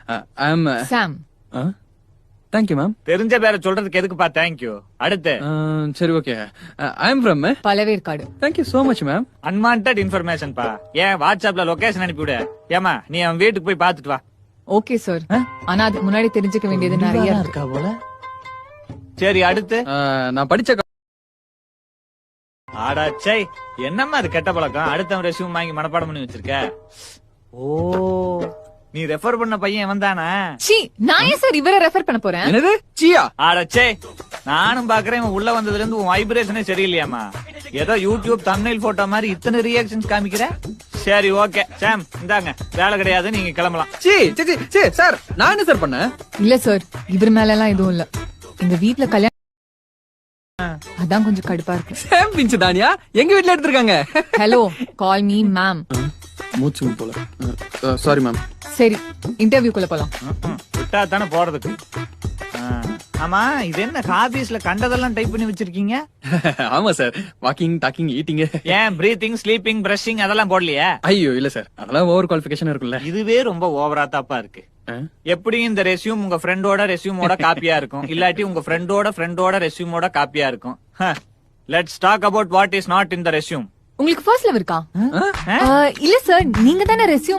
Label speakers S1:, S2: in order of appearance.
S1: ஐ அம்
S2: சாம்.
S1: Thank you ma'am.
S3: தெரிஞ்ச பேரை சொல்றதுக்கு எதுக்குப்பா தேங்க்யூ. அடுத்து
S1: சரி okay. I am from
S2: Pazhaverkadu.
S1: Thank you so much ma'am.
S3: Unwanted information பா. ஏன் வாட்ஸ்அப்ல லொகேஷன் அனுப்பிவிடு. ஏமா நீ அவன் வீட்டுக்கு போய் பாத்துட்டு வா.
S2: Okay sir. ஆனா அதுக்கு முன்னாடி தெரிஞ்சுக்க வேண்டியது நிறைய இருக்கு.
S3: இருக்கா போல. சரி அடுத்து.
S1: நான் படிச்ச
S3: ஆடாச்சே என்னம்மா அது கெட்ட பழக்கம். அடுத்தவன் ரெஸ்யூம் வாங்கி மனப்பாடம் பண்ணி வச்சிருக்க. ஓ நீ ரெஃபர் பண்ண பையன் இவன் தானா?
S2: சீ, நான் ஏன் சார் இவரை ரெஃபர் பண்ண போறேன்?
S1: என்னது சியா?
S3: ஆடாச்சே நானும் பாக்குறேன் இவன் உள்ள வந்ததுல இருந்து உன் வைப்ரேஷனே சரியில்லையாமா. ஏதோ யூடியூப் தம்ப்நெயில் போட்டோ மாதிரி இத்தனை ரியாக்ஷன்ஸ் காமிக்கிற. சரி ஓகே சாம் இந்தாங்க வேலை கிடையாது நீங்க கிளம்பலாம்.
S1: C C C C sir நான் என்ன சார் பண்ணேன்?
S2: இல்ல சார் இவர் மேல எல்லாம் எதுவும் இல்ல. எங்க வீட்ல கல்யாணம் அதான் கொஞ்சம் கடுப்பா இருக்கு.
S1: சாம் பிஞ்சு தானியா எங்க வீட்ல எடுத்துருக்காங்க.
S2: Hello call me ma'am.
S1: மூச்சு போல. Sorry ma'am.
S2: சரி இன்டர்வியூக்குள்ள போலாம்.
S3: விட்டா தானே போறதுக்கு. ஆமா இது என்ன காபீஸ்ல கண்டதெல்லாம் டைப் பண்ணி வச்சிருக்கீங்க?
S1: ஆமா சார் வாக்கிங் டாக்கிங் ஈட்டிங்.
S3: ஏன் பிரீத்திங் ஸ்லீப்பிங் பிரஷிங் அதெல்லாம் போடலையா?
S1: ஐயோ இல்ல சார் அதெல்லாம் ஓவர் குவாலிஃபிகேஷன் இருக்குல்ல.
S3: இதுவே ரொம்ப ஓவரா தாப்பா இருக்கு. எப்படி இந்த ரெஸ்யூம் உங்க ஃப்ரெண்டோட ரெஸ்யூமோட காப்பியா இருக்கும் இல்லாட்டி உங்க ஃப்ரெண்டோட ரெஸ்யூமோட காப்பியா இருக்கும். Let's talk about what is not in the resume.
S2: உங்களுக்கு ஃபர்ஸ்ட் லவ் இருக்கா? இல்ல சார் நீங்க தானே ரெஸ்யூம்